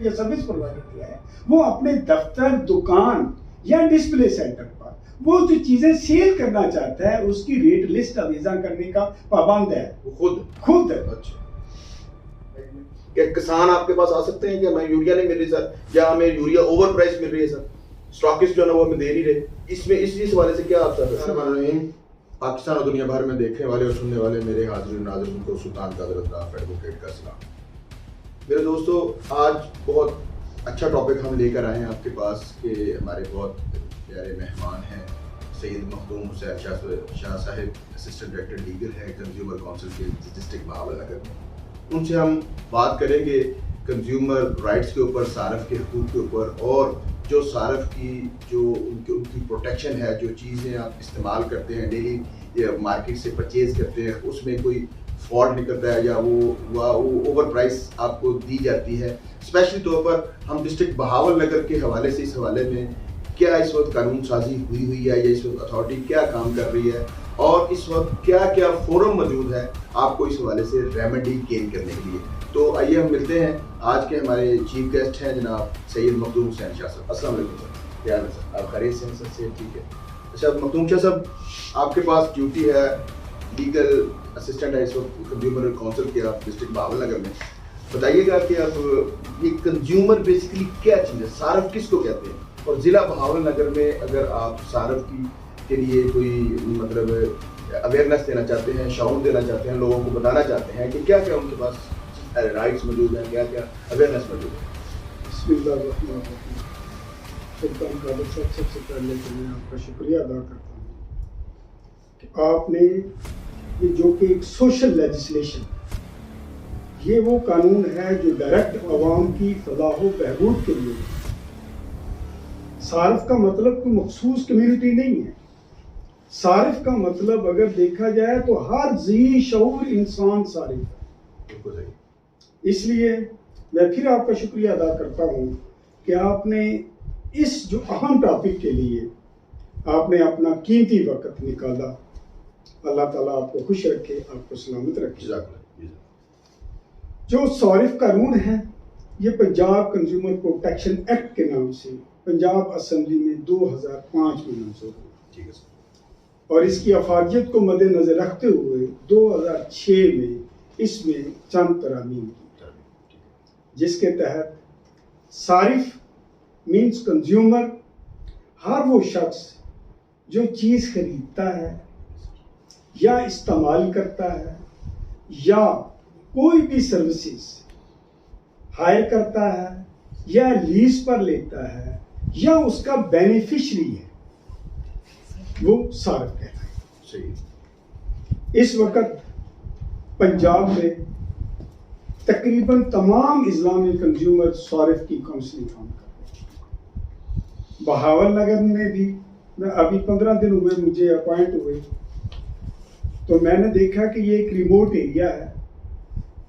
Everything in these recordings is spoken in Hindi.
या सर्विस प्रोवाइडर किया है, वो अपने दफ्तर, दुकान या डिस्प्ले सेंटर पर वो जो चीजें सेल करना चाहता है उसकी रेट लिस्ट अवेजा करने का पाबंद है, खुद। अच्छा, क्या किसान आपके पास आ सकते हैं कि हमें यूरिया नहीं मिल रही सर, या हमें यूरिया ओवर प्राइस मिल रही है सर, स्टॉकिस्ट जो है ना वो हमें दे नहीं रहे, इसमें इस हवाले से क्या आप सर? पाकिस्तान और दुनिया भर में देखने वाले और सुनने वाले मेरे हाजिर नाज़रीन को सुल्तान का एडवोकेट का सलाम। मेरे दोस्तों, आज बहुत अच्छा टॉपिक हम लेकर आए हैं आपके पास कि हमारे बहुत प्यारे मेहमान हैं Syed Makhdoom Hussain Shah Sahib, assistant director legal है कंज्यूमर काउंसिल के डिस्ट्रिक्ट बहावलनगर में। उनसे हम बात करेंगे कंज्यूमर राइट्स के ऊपर, सारफ के हुकूक के ऊपर, और जो सारफ की जो उनकी प्रोटेक्शन है, जो चीज़ें आप इस्तेमाल करते हैं डेली मार्केट से परचेज करते हैं, उसमें कोई फॉल्ट निकलता है या वो ओवर प्राइस आपको दी जाती है। स्पेशली तौर पर हम डिस्ट्रिक्ट बहावलनगर के हवाले से, इस हवाले में क्या इस वक्त कानून साजी हुई है या इस वक्त अथॉरिटी क्या काम कर रही है, और इस वक्त क्या क्या फोरम मौजूद है आपको इस हवाले से रेमेडी गेन करने के लिए। तो आइए हम मिलते हैं, आज के हमारे चीफ गेस्ट हैं जनाब सैयद मखदूम हुसैन शाह साहब। अस्सलाम वालेकुम सर, क्या हाल है सर? आप खैरियत से हैं सर? से ठीक है। अच्छा मखदूम शाह साहब, आपके पास ड्यूटी है, लीगल असिस्टेंट है इस वक्त कंज्यूमर काउंसिल के आप डिस्ट्रिक्ट बहावलनगर में। बताइएगा कि आप ये कंज्यूमर बेसिकली क्या चीज़ है, सारफ किसको कहते हैं, और ज़िला बहावलनगर में अगर आप सारफ के लिए कोई मतलब अवेयरनेस देना चाहते हैं, शऊर देना चाहते हैं, लोगों को बताना चाहते हैं कि क्या क्या उनके पास राइट्स मौजूद हैं, क्या क्या अवेयरनेस मौजूद है। सुल्तान कादर साहब, सबसे पहले तो मैं आपका शुक्रिया अदा करता हूँ कि आपने ये जो कि एक सोशल लेजिस्लेशन, ये वो कानून है जो डायरेक्ट आवाम की फलाह व बहबूद के लिए। सारिफ का मतलब कोई मखसूस कम्युनिटी नहीं है। सारिफ का मतलब अगर देखा जाए तो हर जी शऊर इंसान सारिफ है। इसलिए मैं फिर आपका शुक्रिया अदा करता हूँ कि आपने इस जो अहम टॉपिक के लिए आपने अपना कीमती वक्त निकाला। अल्लाह ताला आपको खुश रखे, आपको सलामत रखे। जो सारिफ कानून है ये पंजाब कंज्यूमर प्रोटेक्शन एक्ट के नाम से पंजाब असम्बली में 2005 में मंजूर हुआ। ठीक है सर। और इसकी अफादियत को मद्देनजर रखते हुए 2006 में इसमें चंद तरामीम की, जिसके तहत सारिफ मीन्स कंज्यूमर हर वो शख्स जो चीज़ खरीदता है या इस्तेमाल करता है या कोई भी सर्विसेज हायर करता है या लीज पर लेता है या उसका बेनिफिशरी है, वो सारिफ कहता है। सही। इस वक्त पंजाब में तकरीबन तमाम इस्लामी कंज्यूमर सारिफ की काउंसलिंग काम कर रहे हैं। बहावलनगर में भी मैं अभी 15 दिन हुए मुझे अपॉइंट हुए, तो मैंने देखा कि ये एक रिमोट एरिया है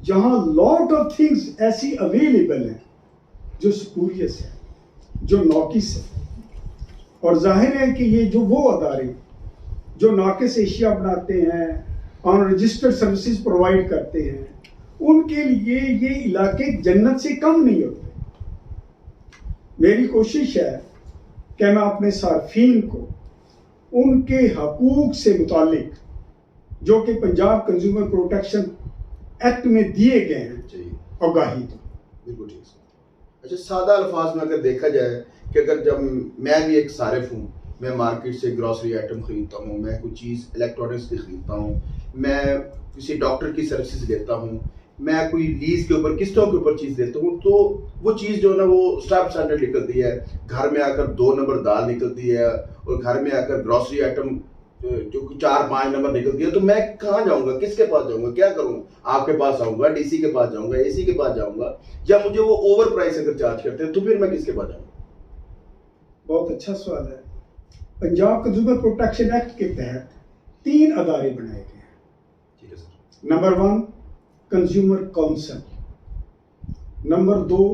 जहां लॉट ऑफ थिंग्स ऐसी अवेलेबल हैं जो स्पूरियस है, जो नाकिस है। और जाहिर है कि ये जो वो अदारे जो नाकिस एशिया बनाते हैं, अनरजिस्टर्ड सर्विसेज प्रोवाइड करते हैं, उनके लिए ये इलाके जन्नत से कम नहीं होते। मेरी कोशिश है कि मैं अपने सार्फिन को उनके हकूक से मुतालिक जो कि पंजाब कंज्यूमर प्रोटेक्शन एक्ट में दिए गए हैं आगाही दूं। बिल्कुल ठीक है। अच्छा, सादा अल्फाज में अगर देखा जाए कि अगर जब मैं भी एक सारिफ हूँ, मैं मार्केट से ग्रॉसरी आइटम खरीदता हूँ, मैं कोई चीज़ इलेक्ट्रॉनिक्स की खरीदता हूँ, मैं किसी डॉक्टर की सर्विसेज लेता हूँ, मैं कोई लीज के ऊपर, किस्तों के ऊपर चीज़ देता हूँ, तो वो चीज़ जो है ना वो स्टैंडर्ड निकलती है। घर में आकर 2 नंबर दाल निकलती है और घर में आकर ग्रॉसरी आइटम जो 4-5 नंबर निकलती है, तो मैं कहाँ जाऊँगा, किसके पास जाऊँगा, क्या करूँ? आपके पास आऊँगा, डीसी के पास जाऊँगा, एसी के पास जाऊँगा, या मुझे वो ओवर प्राइस अगर चार्ज करते हैं तो फिर मैं किसके पास जाऊँगा? बहुत अच्छा सवाल है। पंजाब कंज्यूमर प्रोटेक्शन एक्ट के तहत 3 अदारे बनाए गए हैं। ठीक है sir. Number 1 consumer council, number 2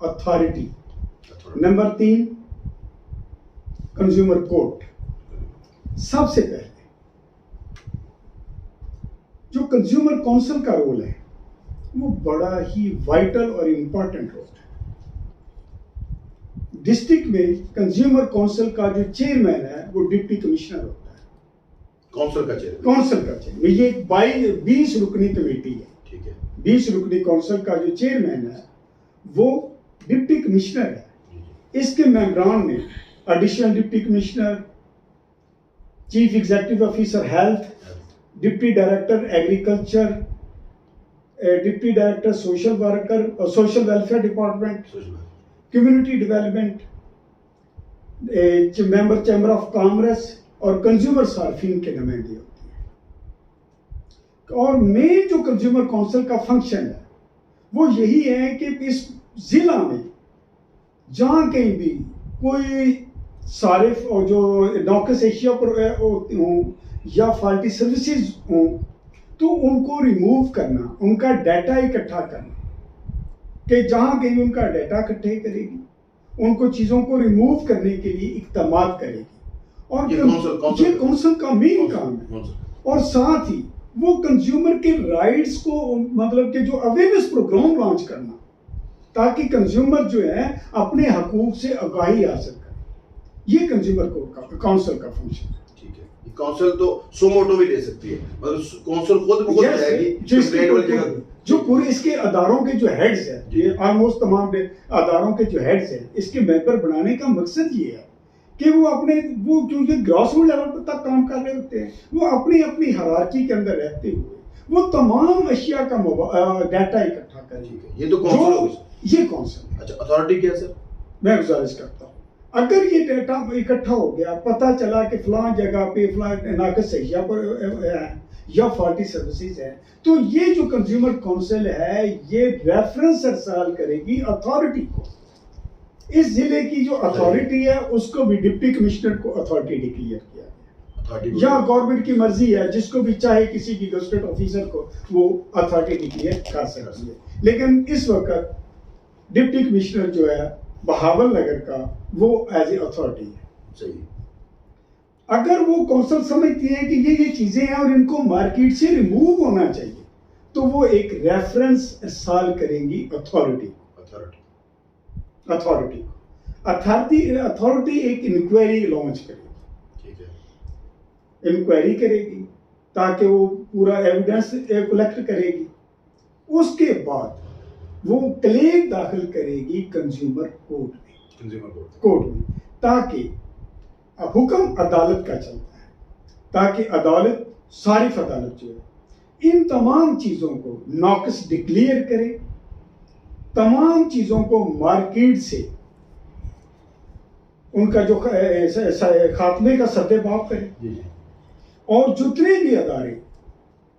authority, number 3 consumer court. सबसे पहले जो कंज्यूमर काउंसिल का रोल है वो बड़ा ही वाइटल और इम्पोर्टेंट रोल है। डिस्ट्रिक्ट में कंज्यूमर काउंसिल का जो चेयरमैन है वो डिप्टी कमिश्नर होता है। काउंसिल का चेयरमैन, काउंसिल का चेयरमैन, ये 20 रुकनी कमेटी है। ठीक है। 20 रुकनी काउंसिल का जो चेयरमैन है वो डिप्टी कमिश्नर है। इसके मेंबरान में additional deputy commissioner, chief executive officer health, deputy director agriculture, deputy director social worker और social welfare department, community development, member chamber of commerce और कंज्यूमर सार्फिन के नुमाइंदे होते हैं। और मेन जो कंज्यूमर काउंसिल का फंक्शन है वो यही है कि इस जिला में जहाँ कहीं भी कोई सारिफ और जो नॉकस एशिया पर हों या फॉल्टी सर्विसेज हों तो उनको रिमूव करना, उनका डाटा इकट्ठा करना, कि जहाँ कहीं उनका डाटा इकट्ठे करेगी, उनको चीज़ों को रिमूव करने के लिए इक़दाम करेगी। और ये काउंसिल का मेन काम है। और साथ ही वो कंज्यूमर के राइट्स को, मतलब कि जो अवेयरनेस प्रोग्राम लॉन्च करना, ताकि कंज्यूमर जो है अपने हकूक से आगाही हासिल करे। ये कंज्यूमर काउंसिल का फंक्शन है। ठीक है। काउंसिल तो सुमोटो भी ले सकती है, मतलब काउंसिल खुद ब खुद जाएगी जो पूरे इसके अदारों के जो हेड्स हैं, ये ऑलमोस्ट तमाम अदारों के जो हेड्स हैं, इसके मेंबर बनाने का मकसद ये है कि वो क्योंकि ग्रॉस रूट लेवल पर तक काम कर रहे होते हैं, वो अपनी अपनी हायरार्की के अंदर रहते हुए वो तमाम अशिया का डाटा इकट्ठा करेंगे। ये तो काउंसिल, ये काउंसिल। अच्छा, अथॉरिटी क्या है सर? मैं गुजारिश करता हूँ, अगर ये डाटा इकट्ठा हो गया, पता चला कि फलां जगह पे फलां नाकस अशिया पर या फॉल्टी सर्विसेज है, तो ये जो कंज्यूमर काउंसिल है ये रेफरेंस इरसाल करेगी अथॉरिटी को। इस जिले की जो अथॉरिटी है उसको भी डिप्टी कमिश्नर को अथॉरिटी डिक्लेयर किया गया, या गवर्नमेंट की मर्जी है, जिसको भी चाहे किसी की गजटेड ऑफिसर को वो अथॉरिटी डिक्लेयर कर सकती है। लेकिन इस वक्त डिप्टी कमिश्नर जो है बहावल नगर का वो एज ए अथॉरिटी है। सही। अगर वो काउंसिल समझती है कि ये चीजें हैं और इनको मार्केट से रिमूव होना चाहिए, तो वो एक रेफरेंस इरसाल करेंगी अथॉरिटी एक इंक्वायरी लॉन्च करेगी। ठीक है। इंक्वायरी करेगी ताकि वो पूरा एविडेंस कलेक्ट करेगी। उसके बाद वो क्लेम दाखिल करेगी कंज्यूमर कोर्ट में, ताकि हुक्म अदालत का चलता है, ताकि अदालत, सारिफ अदालत जो है इन तमाम चीज़ों को नॉकस डिक्लेयर करे, तमाम चीज़ों को मार्केट से उनका जो खात्मे का सद्देबाब करे, और जितने भी अदारे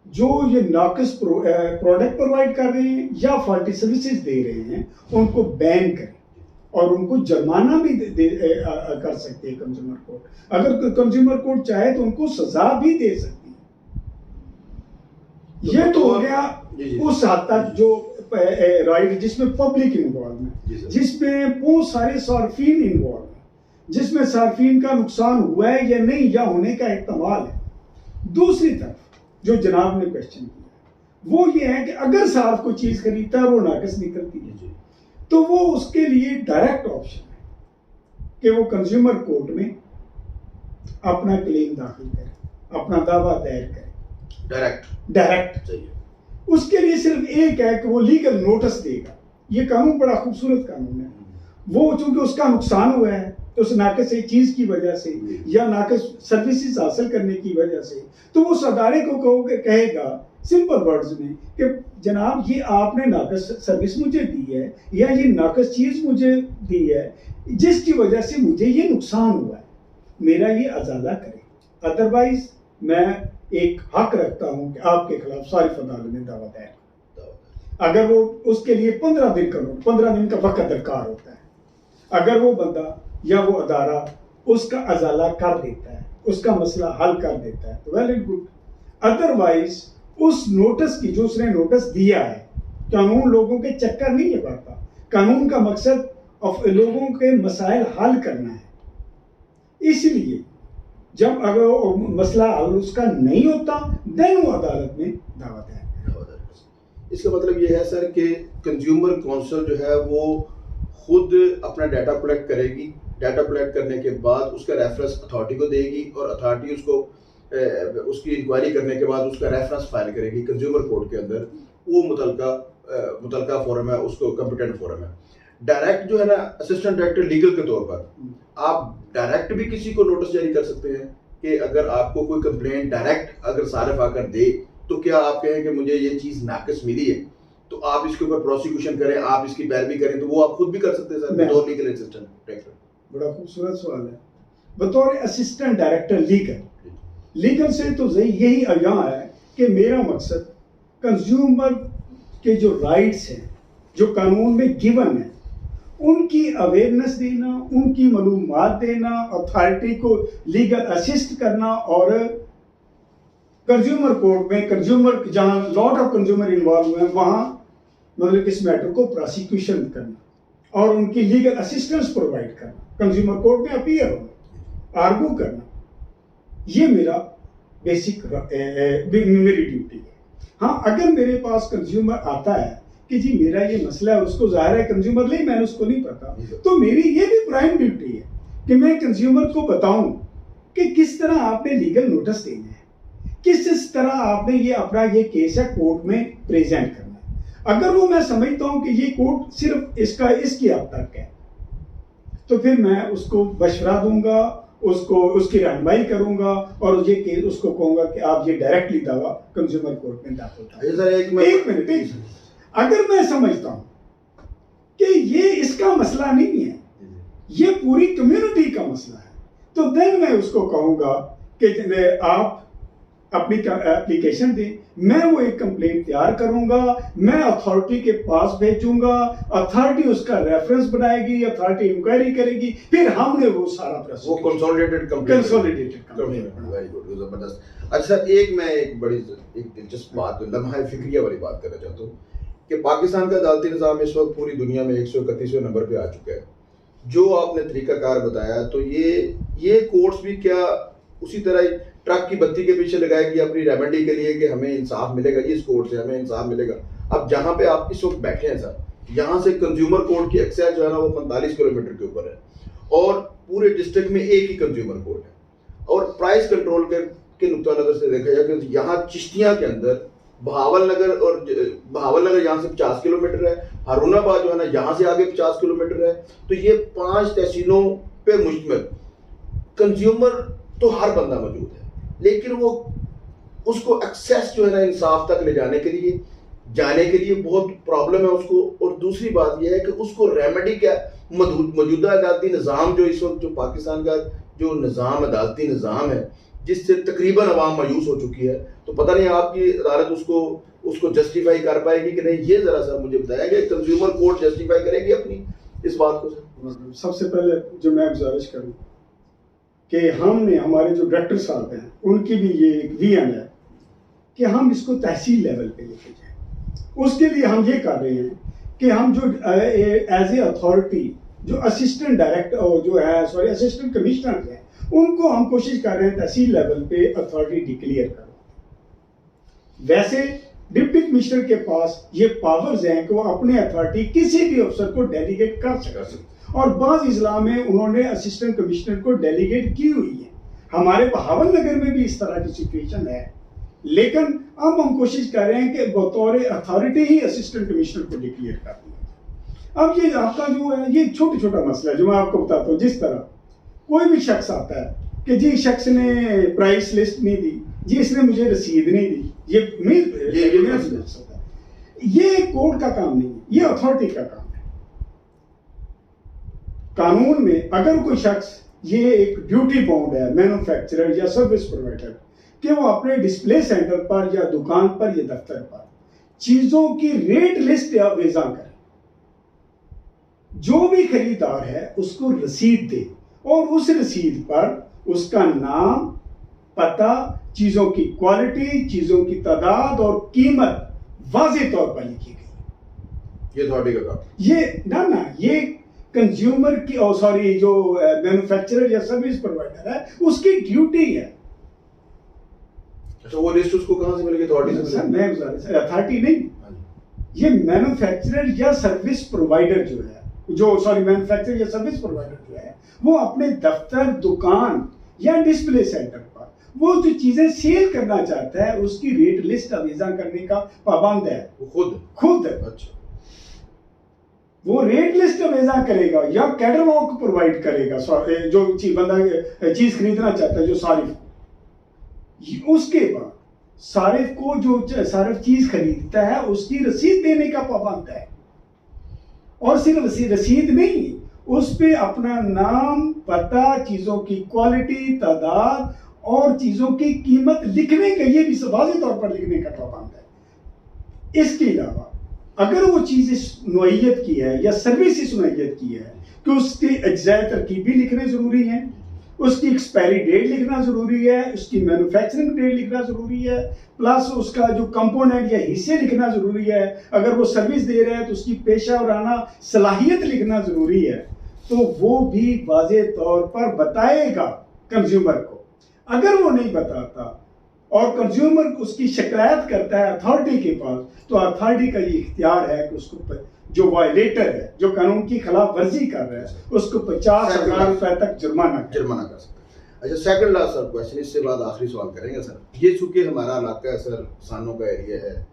जो ये नाकस प्रोडक्ट प्रोवाइड कर रहे हैं या फॉल्टी सर्विसेज दे रहे हैं उनको बैन करें, और उनको जुर्माना भी कर सकते हैं कंज्यूमर कोर्ट। अगर कंज्यूमर कोर्ट चाहे तो उनको सजा भी दे सकती है। ये तो हो गया उस हद तक जो राइट जिसमें पब्लिक इन्वॉल्वमेंट, जिसमें बहुत सारे सार्फिन इन्वॉल्व हैं, जिसमें सार्फिन का नुकसान हुआ है या नहीं, या होने का एहतमाल है। दूसरी तरफ जो जनाब ने क्वेश्चन किया वो ये है कि अगर सार्फ कोई चीज़ खरीदता है वो नाकस निकलती है, तो वो उसके लिए डायरेक्ट ऑप्शन है कि वो कंज्यूमर कोर्ट में अपना क्लेम दाखिल करे, अपना दावा दायर करे डायरेक्ट चाहिए। उसके लिए सिर्फ एक है कि वो लीगल नोटिस देगा। ये कानून बड़ा खूबसूरत कानून है। वो चूंकि उसका नुकसान हुआ है तो उस नाकस चीज की वजह से या नाकस सर्विसेज हासिल करने की वजह से, तो वो सदारे को कहेगा सिंपल वर्ड्स में कि जनाब ये आपने नाकस सर्विस मुझे दी है या ये नाकस चीज़ मुझे दी है जिसकी वजह से मुझे ये नुकसान हुआ है, मेरा ये अजाला करें। अदरवाइज मैं एक हक रखता हूँ कि आपके खिलाफ सारिफ अदालत में दावा दायर। अगर वो उसके लिए 15 दिन का वक्त दरकार होता है, अगर वो बंदा या वो अदारा उसका अजाला कर देता है, उसका मसला हल कर देता है तो वेल एंड गुड। अदरवाइज उस नोटिस की जो उसने नोटिस दिया है, कानून लोगों के चक्कर नहीं लगाता, कानून का मकसद लोगों के मसाइल हल करना है। इसलिए जब अगर मसला हल उसका नहीं होता देन वो अदालत में दावा दायर। इसका मतलब ये है सर कि कंज्यूमर काउंसिल जो है वो खुद अपना डाटा कलेक्ट करेगी, डाटा कलेक्ट करने के बाद उसका रेफरेंस अथॉरिटी को देगी और अथॉरिटी उसको उसकी इंक्वायरी करने के बाद उसका रेफरेंस फाइल करेगी कंज्यूमर कोर्ट के अंदर। वो मुतलका फोरम है, उसको कॉम्पिटेंट फोरम है। डायरेक्ट जो है ना, असिस्टेंट डायरेक्टर लीगल के तौर पर आप डायरेक्ट भी किसी को नोटिस जारी कर सकते हैं कि अगर आपको कोई कंप्लेंट डायरेक्ट अगर सारिफ आकर दे तो क्या आप कहें कि मुझे ये चीज़ नाकिस मिली है तो आप इसके ऊपर प्रोसिक्यूशन करें, आप इसकी पैरवी करें, तो वो आप खुद भी कर सकते हैं सर बतौर लीगल असिस्टेंट डायरेक्टर। बड़ा खूबसूरत सवाल है। बतौर असिस्टेंट डायरेक्टर लीगल से तो यही यहाँ है कि मेरा मकसद कंज्यूमर के जो राइट्स हैं जो कानून में गिवन है उनकी अवेयरनेस देना, उनकी मालूमात देना, अथॉरिटी को लीगल असिस्ट करना और कंज्यूमर कोर्ट में कंज्यूमर जहाँ लॉट ऑफ कंज्यूमर इन्वॉल्व हुए हैं वहाँ मतलब इस मैटर को प्रोसिक्यूशन करना और उनकी लीगल असिस्टेंस प्रोवाइड करना, कंज्यूमर कोर्ट में अपीयर होना, आर्गू करना, ये मेरा बेसिक मेरी ड्यूटी है। हाँ, अगर मेरे पास कंज्यूमर आता है कि जी मेरा ये मसला है, उसको जाहिर है कंज्यूमर नहीं, मैंने उसको नहीं पता, तो मेरी ये भी प्राइम ड्यूटी है कि मैं कंज्यूमर को बताऊं कि किस तरह आपने लीगल नोटिस देना है, किस तरह आपने ये अपना ये केस है कोर्ट में प्रेजेंट करना है। अगर वो मैं समझता हूं कि ये कोर्ट सिर्फ इसकी हद तक है तो फिर मैं उसको मशवरा दूंगा, उसकी रहनुमाई करूंगा और ये केस उसको कहूंगा कि आप ये डायरेक्टली दावा कंज्यूमर कोर्ट में दाखिल करें। एक मिनट, अगर मैं समझता हूं कि ये इसका मसला नहीं है, ये पूरी कम्युनिटी का मसला है, तो देन मैं उसको कहूंगा कि आप अपनी एप्लीकेशन दें, मैं वो एक कंप्लेंट तैयार करूंगा, मैं अथॉरिटी के पास भेजूंगा, अथॉरिटी उसका रेफरेंस बनाएगी, अथॉरिटी इंक्वायरी करेगी, फिर हमने वो सारा प्रोसेस वो कंसोलिडेटेड कंप्लेंट। वेरी गुड, जबरदस्त। अच्छा, एक बड़ी दिलचस्प बात, लम्हा फिक्रिया वाली बात करना चाहता हूँ कि पाकिस्तान का अदालती निज़ाम इस वक्त पूरी दुनिया में 131वें नंबर पे आ चुका है। जो आपने तरीकाकार बताया, तो ये कोर्ट्स भी क्या उसी तरह ट्रक की बत्ती के पीछे लगाएगी अपनी रेमेडी के लिए कि हमें इंसाफ मिलेगा, इस कोर्ट से हमें इंसाफ मिलेगा। अब जहाँ पे आप इस वक्त बैठे हैं सर, यहाँ से कंज्यूमर कोर्ट की एक्सेस जो है ना वो 45 किलोमीटर के ऊपर है और पूरे डिस्ट्रिक्ट में एक ही कंज्यूमर कोर्ट है। और प्राइस कंट्रोल के नुक्ता नज़र से देखा जाए कि यहाँ चिश्तिया के अंदर बहावल नगर यहाँ से 50 किलोमीटर है, हारूनाबाद जो है ना यहाँ से आगे 50 किलोमीटर है, तो ये 5 तहसीलों पे मुश्तमिल कंज्यूमर तो हर बंदा मौजूद है, लेकिन वो उसको एक्सेस जो है ना इंसाफ तक ले जाने के लिए बहुत प्रॉब्लम है उसको। और दूसरी बात यह है कि उसको रेमेडी क्या, मौजूदा अदालती निज़ाम जो इस वक्त जो पाकिस्तान का जो निज़ाम अदालती निज़ाम है जिससे तकरीबन अवाम मायूस हो चुकी है, तो पता नहीं आपकी अदालत उसको जस्टिफाई कर पाएगी कि नहीं। ये जरा सा मुझे बताया कि कंज्यूमर कोर्ट जस्टिफाई करेगी अपनी इस बात को सर। सबसे पहले जो मैं गुजारिश करूँ कि हमारे जो डायरेक्टर साहब हैं उनकी भी ये एक विजन है कि हम इसको तहसील लेवल पे लेके जाएं। उसके लिए हम ये कर रहे हैं कि हम जो एज ए अथॉरिटी जो असिस्टेंट डायरेक्टर असिस्टेंट कमिश्नर हैं उनको हम कोशिश कर रहे हैं तहसील लेवल पे अथॉरिटी डिक्लेयर करो। वैसे डिप्टी कमिश्नर के पास ये पावर्स हैं कि वो अपने अथॉरिटी किसी भी अफसर को डेलीगेट कर सकते, और बाज़ इजला में उन्होंने असिस्टेंट कमिश्नर को डेलीगेट की हुई है। हमारे बहावल नगर में भी इस तरह की सिचुएशन है, लेकिन अब हम कोशिश कर रहे हैं कि बतौर अथॉरिटी ही असिस्टेंट कमिश्नर को डिक्लेयर कर दिया। अब ये आपका जो है ये छोटा मसला है जो मैं आपको बताता हूँ। जिस तरह कोई भी शख्स आता है कि जी शख्स ने प्राइस लिस्ट नहीं दी, जी इसने मुझे रसीद नहीं दी, ये कोर्ट का काम नहीं है, ये अथॉरिटी का काम है। कानून में अगर कोई शख्स ये एक ड्यूटी बाउंड है मैन्युफैक्चरर या सर्विस प्रोवाइडर कि वो अपने डिस्प्ले सेंटर पर या दुकान पर या दफ्तर पर चीजों की रेट लिस्ट वेजा करे, जो भी खरीदार है उसको रसीद दे और उस रसीद पर उसका नाम, पता, चीजों की क्वालिटी, चीजों की तादाद और कीमत वाज़ेह तौर पर लिखी गई। ये अथॉरिटी का काम, ये कंज्यूमर की जो मैन्युफैक्चरर या सर्विस प्रोवाइडर है उसकी ड्यूटी है। अच्छा, वो लिस्ट उसको कहां से मिलेगी? अथॉरिटी से? अथॉरिटी नहीं, ये मैन्युफैक्चरर या सर्विस प्रोवाइडर जो है जो सॉरी मैन्युफैक्चर या सर्विस प्रोवाइडर जो है वो अपने दफ्तर, दुकान या डिस्प्ले सेंटर पर वो जो चीजें सेल करना चाहता है उसकी रेट लिस्ट अवेजा करने का पाबंद है। वो खुद अच्छा, वो रेट लिस्ट अवेजा करेगा या कैटलॉग प्रोवाइड करेगा। जो बंदा चीज खरीदना चाहता है, जो सारिफ, उसके बाद सारिफ को जो सारिफ चीज खरीदता है उसकी रसीद देने का पाबंद है। और सिर्फ रसीद नहीं, उस पे अपना नाम, पता, चीजों की क्वालिटी, तादाद और चीजों की कीमत लिखने का, ये भी वाज़ेह तौर पर लिखने का पाबंद है। इसके अलावा अगर वो चीज इस नौइयत की है या सर्विस इस नौइयत की है कि उसकी अज्जाए तरकीबी लिखने जरूरी है, उसकी एक्सपायरी डेट लिखना जरूरी है, उसकी मैन्युफैक्चरिंग डेट लिखना जरूरी है, प्लस उसका जो कंपोनेंट या हिस्से लिखना जरूरी है, अगर वो सर्विस दे रहा है तो उसकी पेशा वराना सलाहियत लिखना जरूरी है, तो वो भी वाज़ेह तौर पर बताएगा कंज्यूमर को। अगर वो नहीं बताता और कंज्यूमर उसकी शिकायत करता है अथॉरिटी के पास, तो अथॉरिटी का ये इख्तियार है कि उसको जो वायलेटर है, जो कानून की खिलाफ वर्जी कर रहा है, उसको 50,000 रुपए तक जुर्माना कर सकता है। अच्छा, सेकंड लास्ट सर क्वेश्चन, इससे बाद आखिरी सवाल करेंगे सर। ये चूंकि हमारा इलाका है सर, किसानों का एरिया है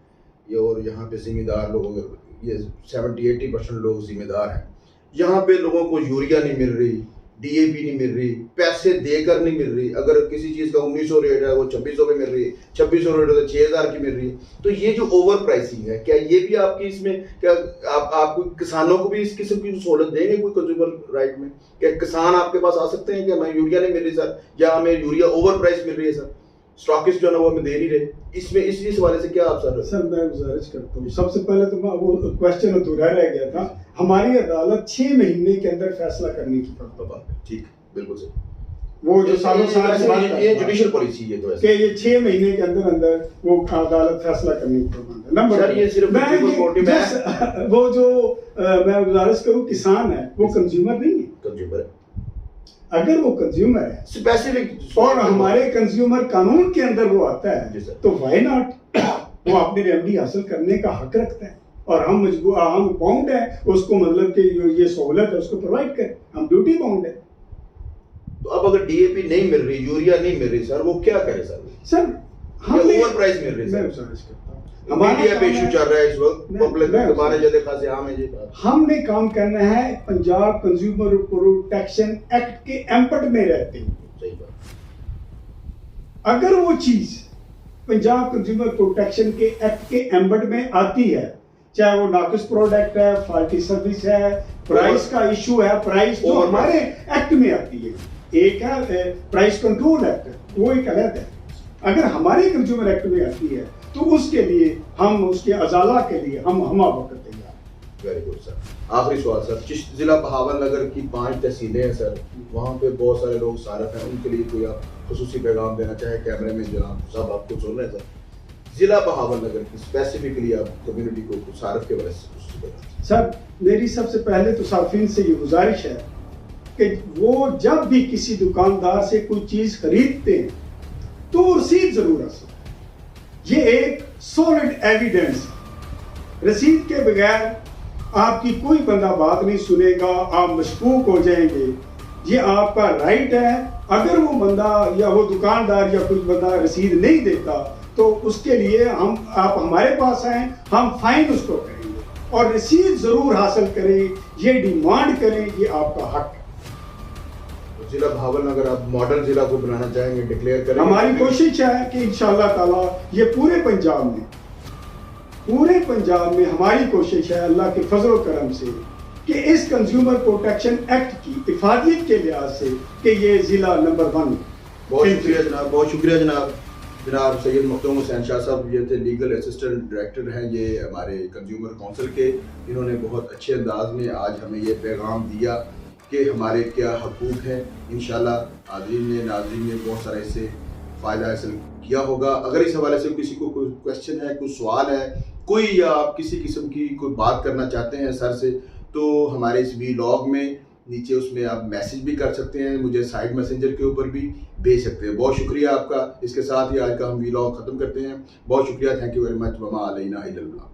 ये, और यहाँ पे जिम्मेदार लोग, ये 70-80% लोग जिम्मेदार हैं। यहाँ पे लोगों को यूरिया नहीं मिल रही, डीएपी नहीं मिल रही, पैसे देकर नहीं मिल रही। अगर किसी चीज़ का 1900 रेट है वो 2600 पे मिल रही है, 2600 रेट है तो 6000 की मिल रही है। तो ये जो ओवर प्राइसिंग है, क्या ये भी आपकी इसमें, क्या आप किसानों को भी इस किस्म की सहूलत देंगे कोई कंज्यूमर राइट में? क्या किसान आपके पास आ सकते हैं कि हमें यूरिया नहीं मिल रही सर, या हमें यूरिया ओवर प्राइस मिल रही है सर, स्टॉकिस्ट जो है वो हमें दे नहीं रहे? इसमें इस हवाले से क्या आप सर मैं गुजारिश करता हूँ, सबसे पहले तो वो क्वेश्चन अधूरा रह गया था। हमारी अदालत 6 महीने के अंदर फैसला करने की बात है। ठीक, बिल्कुल सर। वो जो सालों साल ये जुडिशियल पॉलिसी है तो कि ये 6 महीने के अंदर अंदर वो अदालत फैसला करने की बात है। नंबर ये सिर्फ वो जो मैं गुजारिश करूँ, किसान है वो कंज्यूमर नहीं है, कंज्यूमर है। अगर वो कंज्यूमर है स्पेसिफिक और हमारे कंज्यूमर कानून के अंदर वो आता है, तो व्हाई नॉट, वो अपनी रेमेडी हासिल करने का हक रखता है और हम बाउंड है उसको, मतलब कि ये सहूलत है उसको प्रोवाइड करें, हम ड्यूटी बाउंड है। तो अब अगर डीएपी नहीं मिल रही, यूरिया नहीं मिल रही सर, वो क्या करे सर हम ओवर प्राइस मिल रही है सर। मीडिया पे इशू चल रहा है इस वक्त, पब्लिक हमारे जैसे खासे आम है जी। हमने काम करना है पंजाब कंज्यूमर प्रोटेक्शन एक्ट के एम्पट में रहते हुए। सही बात। अगर वो चीज पंजाब कंज्यूमर प्रोटेक्शन के एक्ट के एम्बट में आती है, चाहे वो नाकिस प्रोडक्ट है, फॉल्टी सर्विस है, प्राइस का इशू है, प्राइस जो हमारे एक्ट में आती है, एक है प्राइस कंट्रोल एक्ट, वो एक अलग है। अगर हमारे कंज्यूमर एक्ट में आती है तो उसके लिए हम, उसके अजाला के लिए हम वक्त तैयार। Very good sir. आखिरी सवाल सर, जिला बहावलनगर की 5 तहसीलें हैं सर, वहाँ पे बहुत सारे लोग सारफ हैं, उनके लिए कोई आप खुसूसी पैगाम देना चाहे? कैमरे में जनाब सब आपको सुन रहे हैं सर। जिला बहावलनगर की स्पेसिफिकली आप कम्युनिटी को सारफ के वजह से सर, मेरी सबसे पहले तो सार्फिन से ये गुजारिश है कि वो जब भी किसी दुकानदार से कोई चीज खरीदते हैं तो रसीद जरूर हासिल, ये एक सॉलिड एविडेंस। रसीद के बगैर आपकी कोई बंदा बात नहीं सुनेगा, आप मशकूक हो जाएंगे। ये आपका राइट है। अगर वो बंदा या वो दुकानदार या कोई बंदा रसीद नहीं देता तो उसके लिए आप हमारे पास आए, हम फाइन उसको करेंगे और रसीद जरूर हासिल करें, ये डिमांड करें, ये आपका हक है। जिला बहावलनगर आप मॉडल जिला को बनाना चाहेंगे, डिक्लेयर करेंगे? हमारी कोशिश है कि इंशाअल्लाह ताला ये पूरे पंजाब में हमारी कोशिश है अल्लाह के फजल और करम से कि इस कंज्यूमर प्रोटेक्शन एक्ट की इफादियत के लिहाज से कि ये जिला नंबर 1। बहुत शुक्रिया जनाब, बहुत शुक्रिया जनाब। जनाब सैयद मखदूम हुसैन शाह साहब ये थे लीगल असिस्टेंट डायरेक्टर हैं ये हमारे कंज्यूमर काउंसिल के। इन्होंने बहुत अच्छे अंदाज में आज हमें ये पैगाम दिया कि हमारे क्या हकूक़ हैं। इंशाल्लाह नाज़रीन ने बहुत सारा इससे फ़ायदा हासिल किया होगा। अगर इस हवाले से किसी को कोई क्वेश्चन है, कोई सवाल है, कोई या आप किसी किस्म की कोई बात करना चाहते हैं सर से, तो हमारे इस वीलॉग में नीचे उसमें आप मैसेज भी कर सकते हैं, मुझे साइड मैसेंजर के ऊपर भी भेज सकते हैं। बहुत शुक्रिया आपका। इसके साथ ही आज का हम वीलॉग ख़त्म करते हैं। बहुत शुक्रिया, thank you very much. Verma Alaina इल्लल बलाग।